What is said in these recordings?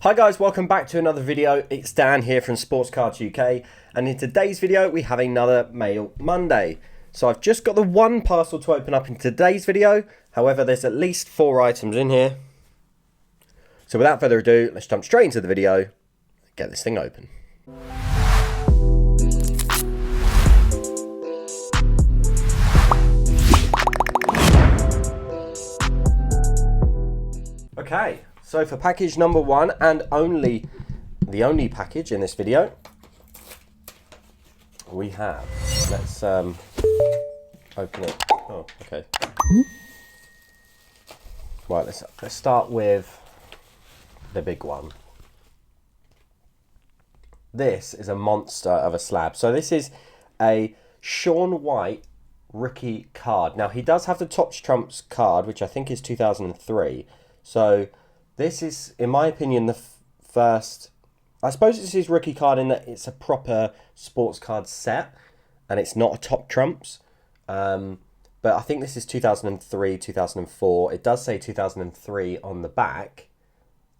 Hi guys, welcome back to another video. It's Dan here from sportscardsuk, and in today's video we have another Mail Monday. So I've just got the one parcel to open up in today's video. However, there's at least 4 items in here. So without further ado, let's jump straight into the video and get this thing open. Okay. So for package number 1, and the only package in this video, we have, let's open it. Oh, okay. Right, let's start with the big one. This is a monster of a slab. So this is a Shaun White rookie card. Now he does have the Topps Trumps card, which I think is 2003. So this is, in my opinion, the first... I suppose it's his rookie card in that it's a proper sports card set, and it's not a Top Trumps. But I think this is 2003, 2004. It does say 2003 on the back,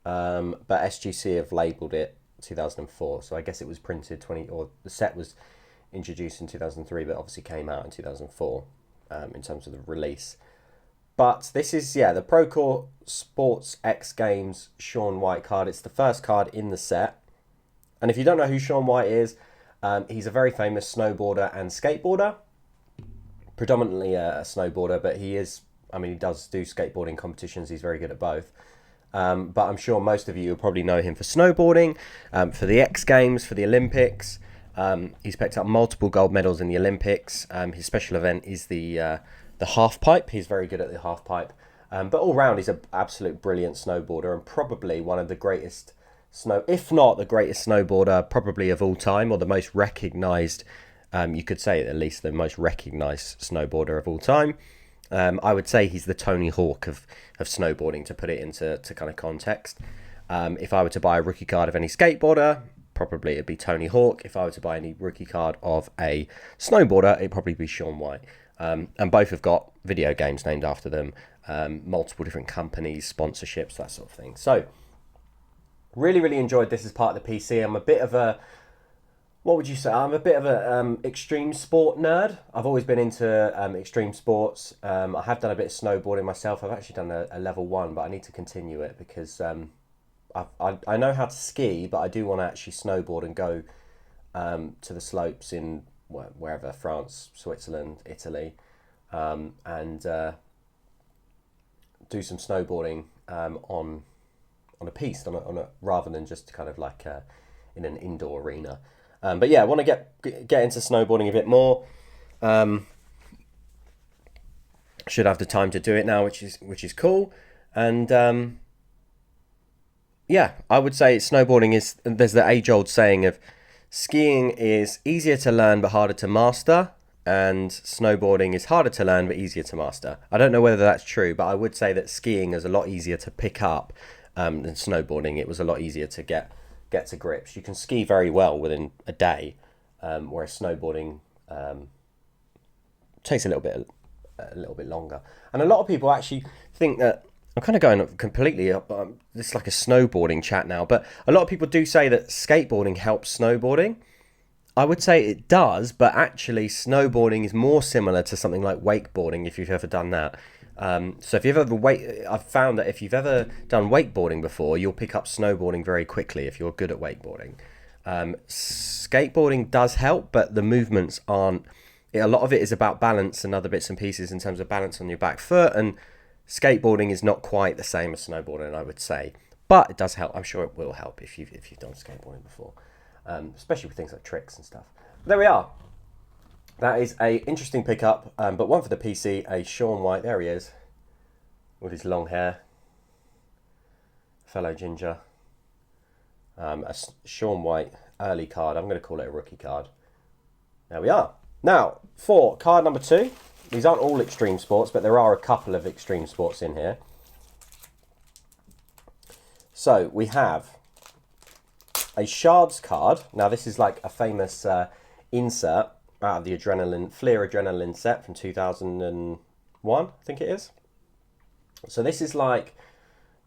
but SGC have labelled it 2004. So I guess it was printed or the set was introduced in 2003, but obviously came out in 2004 in terms of the release. But this is, yeah, the Procore Sports X Games Shaun White card. It's the first card in the set. And if you don't know who Shaun White is, he's a very famous snowboarder and skateboarder. Predominantly a snowboarder, but he does do skateboarding competitions. He's very good at both. But I'm sure most of you will probably know him for snowboarding, for the X Games, for the Olympics. He's picked up multiple gold medals in the Olympics. His special event is the half pipe. He's very good at the half pipe. But all round, he's an absolute brilliant snowboarder and probably one of the greatest if not the greatest snowboarder probably of all time, or the most recognised, you could say at least the most recognised snowboarder of all time. I would say he's the Tony Hawk of snowboarding, to put it into kind of context. If I were to buy a rookie card of any skateboarder, probably it'd be Tony Hawk. If I were to buy any rookie card of a snowboarder, it'd probably be Shaun White. And both have got video games named after them, multiple different companies, sponsorships, that sort of thing. So, really, really enjoyed this as part of the PC. I'm a bit of a, what would you say? I'm a bit of a extreme sport nerd. I've always been into extreme sports. I have done a bit of snowboarding myself. I've actually done a level 1, but I need to continue it because I know how to ski, but I do want to actually snowboard and go to the slopes in wherever, France, Switzerland, Italy, and do some snowboarding on a piste, rather than just kind of like in an indoor arena. But yeah, I want to get into snowboarding a bit more. Should have the time to do it now, which is cool. And yeah, I would say snowboarding is, there's the age-old saying of skiing is easier to learn but harder to master, and snowboarding is harder to learn but easier to master. I don't know whether that's true, but I would say that skiing is a lot easier to pick up than snowboarding. It was a lot easier to get to grips. You can ski very well within a day, whereas snowboarding takes a little bit longer. And a lot of people actually think that, I'm kind of going completely up. This is like a snowboarding chat now, but a lot of people do say that skateboarding helps snowboarding. I would say it does, but actually snowboarding is more similar to something like wakeboarding, if you've ever done that. So if you've ever I've found that if you've ever done wakeboarding before, you'll pick up snowboarding very quickly if you're good at wakeboarding. Skateboarding does help, but the movements aren't. A lot of it is about balance and other bits and pieces in terms of balance on your back foot, and skateboarding is not quite the same as snowboarding, I would say, but it does help. I'm sure it will help if you've done skateboarding before, especially with things like tricks and stuff. But there we are. That is a interesting pickup, but one for the PC, a Shaun White. There he is, with his long hair, fellow ginger. A Shaun White early card. I'm going to call it a rookie card. There we are. Now, for card number 2. These aren't all extreme sports, but there are a couple of extreme sports in here. So we have a Shards card. Now this is like a famous insert out of the Fleer Adrenaline set from 2001, I think it is. So this is like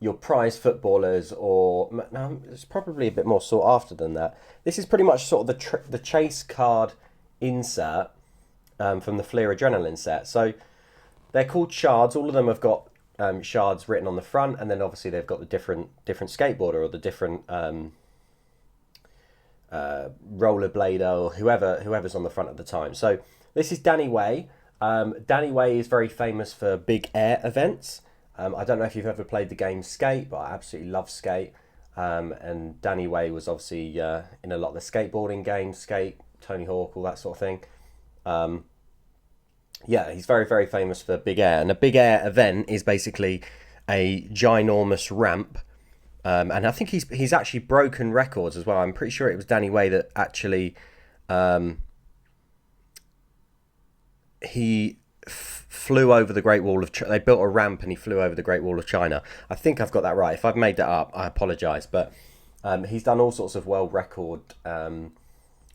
your prize footballers, or no, it's probably a bit more sought after than that. This is pretty much sort of the chase card insert from the Fleer Adrenaline set. So they're called shards. All of them have got shards written on the front, and then obviously they've got the different skateboarder or the different rollerblader or whoever's on the front at the time. So this is Danny Way. Danny Way is very famous for big air events. I don't know if you've ever played the game Skate, but I absolutely love Skate. And Danny Way was obviously in a lot of the skateboarding games, Skate, Tony Hawk, all that sort of thing. Yeah, he's very, very famous for big air. And a big air event is basically a ginormous ramp. And I think he's actually broken records as well. I'm pretty sure it was Danny Way that actually he flew over the Great Wall of China. They built a ramp and he flew over the Great Wall of China. I think I've got that right. If I've made that up, I apologise. But he's done all sorts of world record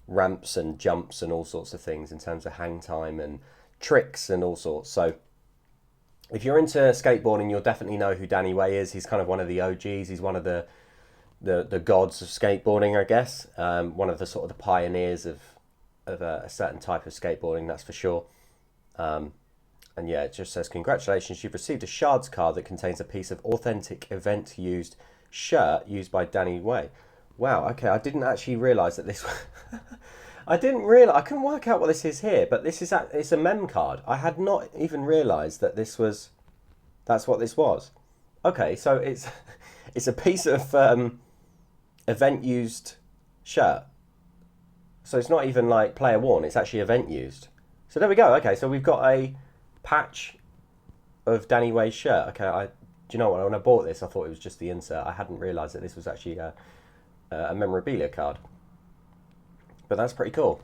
ramps and jumps and all sorts of things in terms of hang time and tricks and all sorts. So if you're into skateboarding, you'll definitely know who Danny Way is. He's kind of one of the OGs. He's one of the gods of skateboarding, I guess. One of the sort of the pioneers of a certain type of skateboarding, that's for sure. And yeah, it just says, congratulations, you've received a shards card that contains a piece of authentic event used shirt used by Danny Way. Wow, okay, I didn't actually realise that this I couldn't work out what this is here, but it's a mem card. I had not even realised that that's what this was. Okay, so it's a piece of event used shirt. So it's not even like player worn, it's actually event used. So there we go. Okay, so we've got a patch of Danny Way's shirt. Okay, do you know what? When I bought this, I thought it was just the insert. I hadn't realised that this was actually a memorabilia card. But that's pretty cool.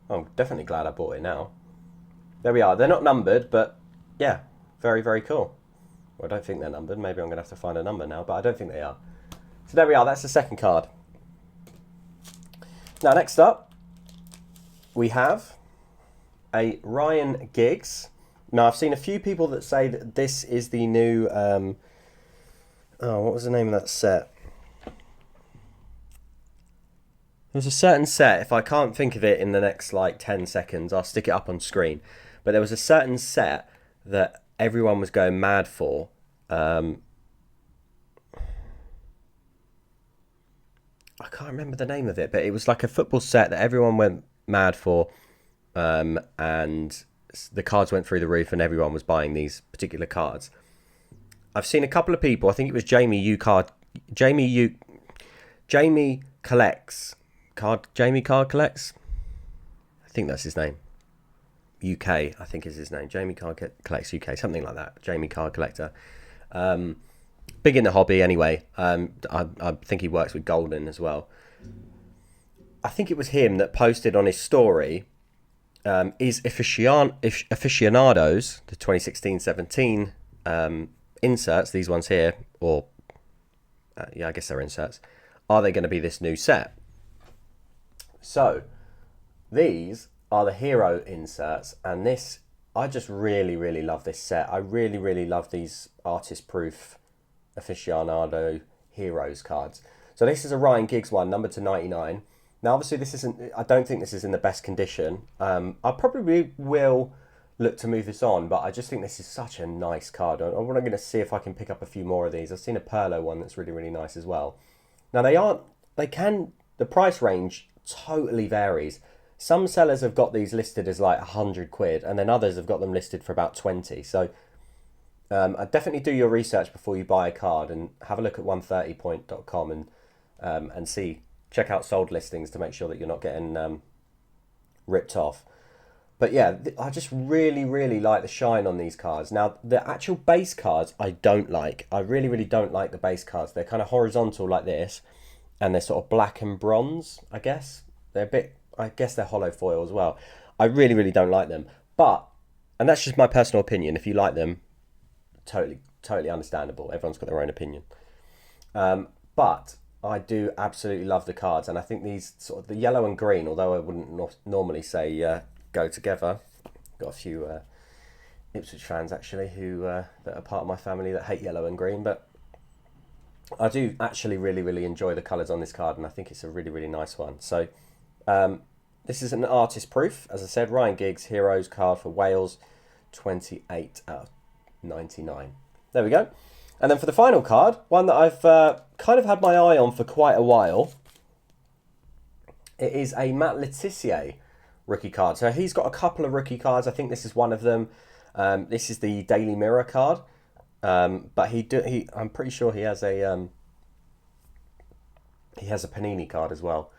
I'm definitely glad I bought it now. There we are. They're not numbered, but yeah, very, very cool. Well, I don't think they're numbered. Maybe I'm going to have to find a number now, but I don't think they are. So there we are. That's the second card. Now, next up, we have a Ryan Giggs. Now, I've seen a few people that say that this is the new... what was the name of that set? There's a certain set, if I can't think of it in the next like 10 seconds, I'll stick it up on screen. But there was a certain set that everyone was going mad for. I can't remember the name of it, but it was like a football set that everyone went mad for. And the cards went through the roof and everyone was buying these particular cards. I've seen a couple of people, I think it was Jamie Card Collects. I think that's his name. UK, I think is his name. Jamie Card Collects UK, something like that. Jamie Card Collector. Big in the hobby anyway. I think he works with Golden as well. I think it was him that posted on his story is aficionados, the 2016-17 inserts, these ones here, or I guess they're inserts, are they going to be this new set? So these are the hero inserts, and this, I just really, really love this set. I really, really love these artist proof aficionado heroes cards. So this is a Ryan Giggs one, numbered to 99. Now, obviously, I don't think this is in the best condition. I probably will look to move this on, but I just think this is such a nice card. I'm going to see if I can pick up a few more of these. I've seen a Perlo one that's really, really nice as well. Now, the price range totally varies. Some sellers have got these listed as like 100 quid, and then others have got them listed for about 20. So I definitely do your research before you buy a card, and have a look at 130point.com and see. Check out sold listings to make sure that you're not getting ripped off. But yeah, I just really, really like the shine on these cards. Now, the actual base cards, I don't like. I really, really don't like the base cards. They're kind of horizontal like this, and they're sort of black and bronze, I guess. I guess they're hollow foil as well. I really, really don't like them. But, and that's just my personal opinion. If you like them, totally, totally understandable. Everyone's got their own opinion. But I do absolutely love the cards, and I think these sort of the yellow and green, although I wouldn't normally say go together. Got a few Ipswich fans actually who that are part of my family that hate yellow and green, but I do actually really enjoy the colours on this card, and I think it's a really nice one. So this is an artist proof, as I said, Ryan Giggs Heroes card for Wales, 28 out of 99. There we go. And then for the final card, one that I've kind of had my eye on for quite a while. It is a Matt Le Tissier rookie card. So he's got a couple of rookie cards. I think this is one of them. This is the Daily Mirror card. But I'm pretty sure he has a Panini card as well.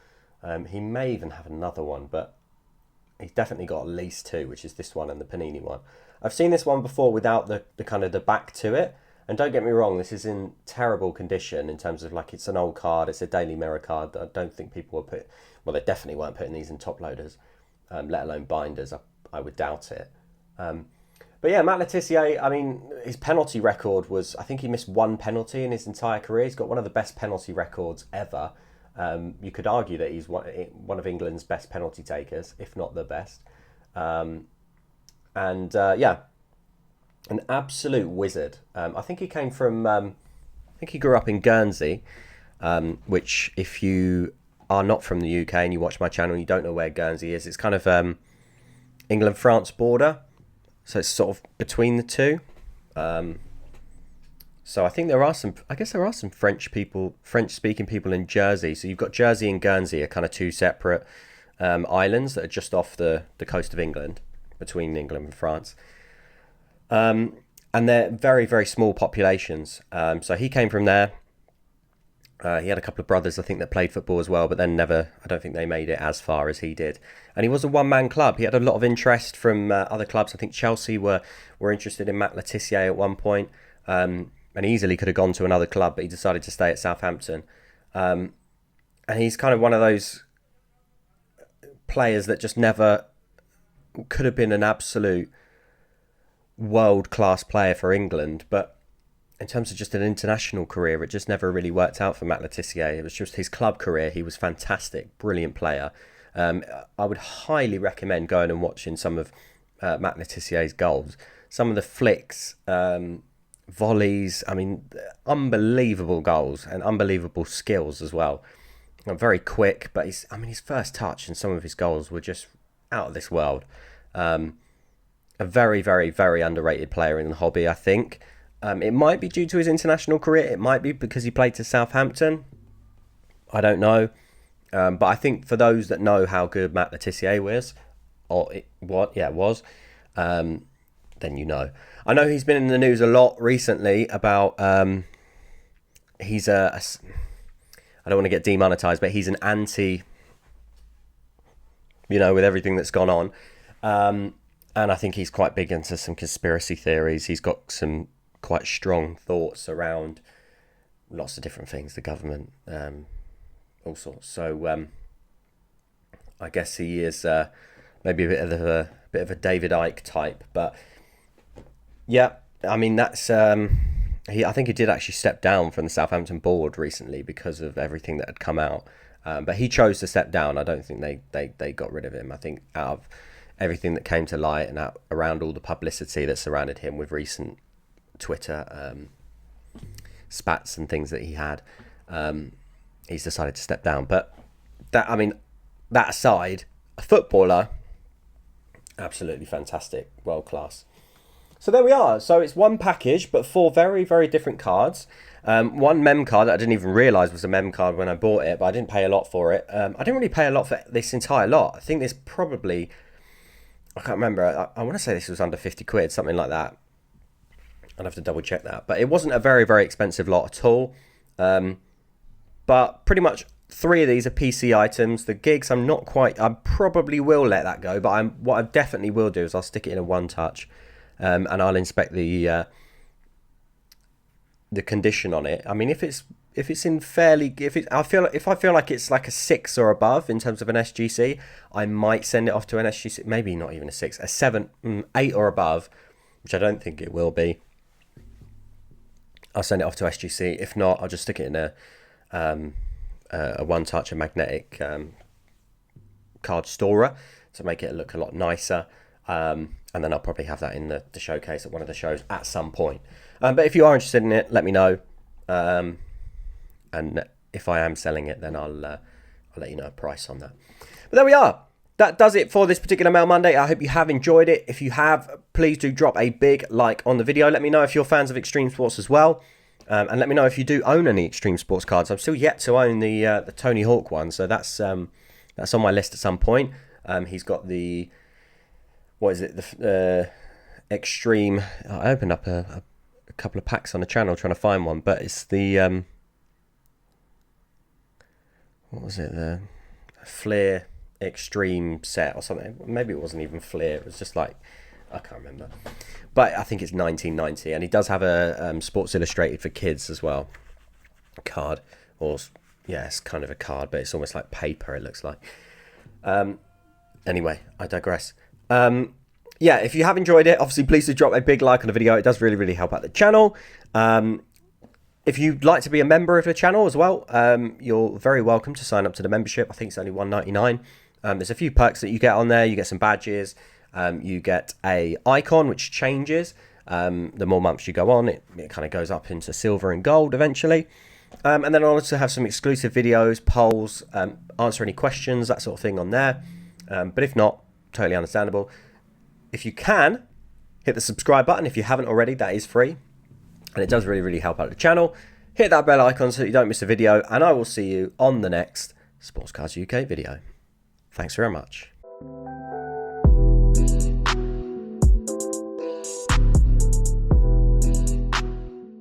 He may even have another one, but he's definitely got at least two, which is this one and the Panini one. I've seen this one before without the kind of the back to it. And don't get me wrong, this is in terrible condition in terms of like it's an old card, it's a Daily Mirror card. I don't think people were they definitely weren't putting these in top loaders, let alone binders. I would doubt it. But yeah, Matt Le Tissier, I mean, his penalty record was, I think he missed one penalty in his entire career. He's got one of the best penalty records ever. You could argue that he's one of England's best penalty takers, if not the best. Yeah, an absolute wizard. I think he came from, I think he grew up in Guernsey, which if you are not from the UK and you watch my channel and you don't know where Guernsey is, it's kind of England-France border. So it's sort of between the two. So I think there are some French-speaking people in Jersey. So you've got Jersey and Guernsey are kind of two separate islands that are just off the coast of England, between England and France. And they're very small populations. So he came from there. He had a couple of brothers, I think, that played football as well, but then I don't think they made it as far as he did. And he was a one-man club. He had a lot of interest from other clubs. I think Chelsea were interested in Matt Le Tissier at one point, and he easily could have gone to another club, but he decided to stay at Southampton. And he's kind of one of those players that just never could have been an absolute world-class player for England, but in terms of just an international career, it just never really worked out for Matt Le Tissier. It was just his club career. He was fantastic, brilliant player. I would highly recommend going and watching some of Matt Le Tissier's goals. Some of the flicks, volleys, I mean, unbelievable goals and unbelievable skills as well. Very quick, but his first touch and some of his goals were just out of this world. A very underrated player in the hobby, I think. It might be due to his international career. It might be because he played to Southampton. I don't know. But I think for those that know how good Matt Le Tissier was, then you know. I know he's been in the news a lot recently about he's I don't want to get demonetized, but he's an anti, with everything that's gone on. And I think he's quite big into some conspiracy theories. He's got some quite strong thoughts around lots of different things, the government, all sorts. So I guess he is maybe a bit of a David Icke type, but yeah, I mean that's I think he did actually step down from the Southampton board recently because of everything that had come out, but he chose to step down. I don't think they got rid of him. I think out of everything that came to light and around all the publicity that surrounded him with recent Twitter spats and things that he had, he's decided to step down. But that aside, a footballer, absolutely fantastic, world class. So there we are. So it's one package, but 4 very different cards. One mem card that I didn't even realise was a mem card when I bought it, but I didn't pay a lot for it. I didn't really pay a lot for this entire lot. I think this probably, I can't remember, I want to say this was under 50 quid, something like that. I'd have to double check that. But it wasn't a very expensive lot at all. But pretty much 3 of these are PC items. The gigs, I probably will let that go. But what I definitely will do is I'll stick it in a one touch. And I'll inspect the condition on it. I mean, if it's in fairly, if I feel like it's like a 6 or above in terms of an SGC, I might send it off to an SGC. Maybe not even a 6, a 7, 8 or above, which I don't think it will be. I'll send it off to SGC. If not, I'll just stick it in a one touch, a magnetic card storer to make it look a lot nicer. And then I'll probably have that in the showcase at one of the shows at some point. But if you are interested in it, let me know. and if I am selling it, then I'll let you know a price on that. But there we are. That does it for this particular Mail Monday. I hope you have enjoyed it. If you have, please do drop a big like on the video. Let me know if you're fans of extreme sports as well. And let me know if you do own any extreme sports cards. I'm still yet to own the Tony Hawk one, so that's on my list at some point. He's got the, what is it, the extreme. I opened up a couple of packs on the channel trying to find one, but it's the what was it, the Flair Extreme set or something. Maybe it wasn't even Flair. It was just like, I can't remember. But I think it's 1990, and he does have a Sports Illustrated for kids as well card, or yeah, it's kind of a card, but it's almost like paper. It looks like. Anyway, I digress. Yeah, if you have enjoyed it, obviously please do drop a big like on the video. It does really help out the channel. If you'd like to be a member of the channel as well, you're very welcome to sign up to the membership. I think it's only $1.99. There's a few perks that you get on there. You get some badges. You get a icon which changes. The more months you go on, it kind of goes up into silver and gold eventually. And then I'll also have some exclusive videos, polls, answer any questions, that sort of thing on there. But if not, totally understandable. If you can, hit the subscribe button. If you haven't already, that is free. And it does really help out the channel. Hit that bell icon so that you don't miss a video. And I will see you on the next Sports Cards UK video. Thanks very much.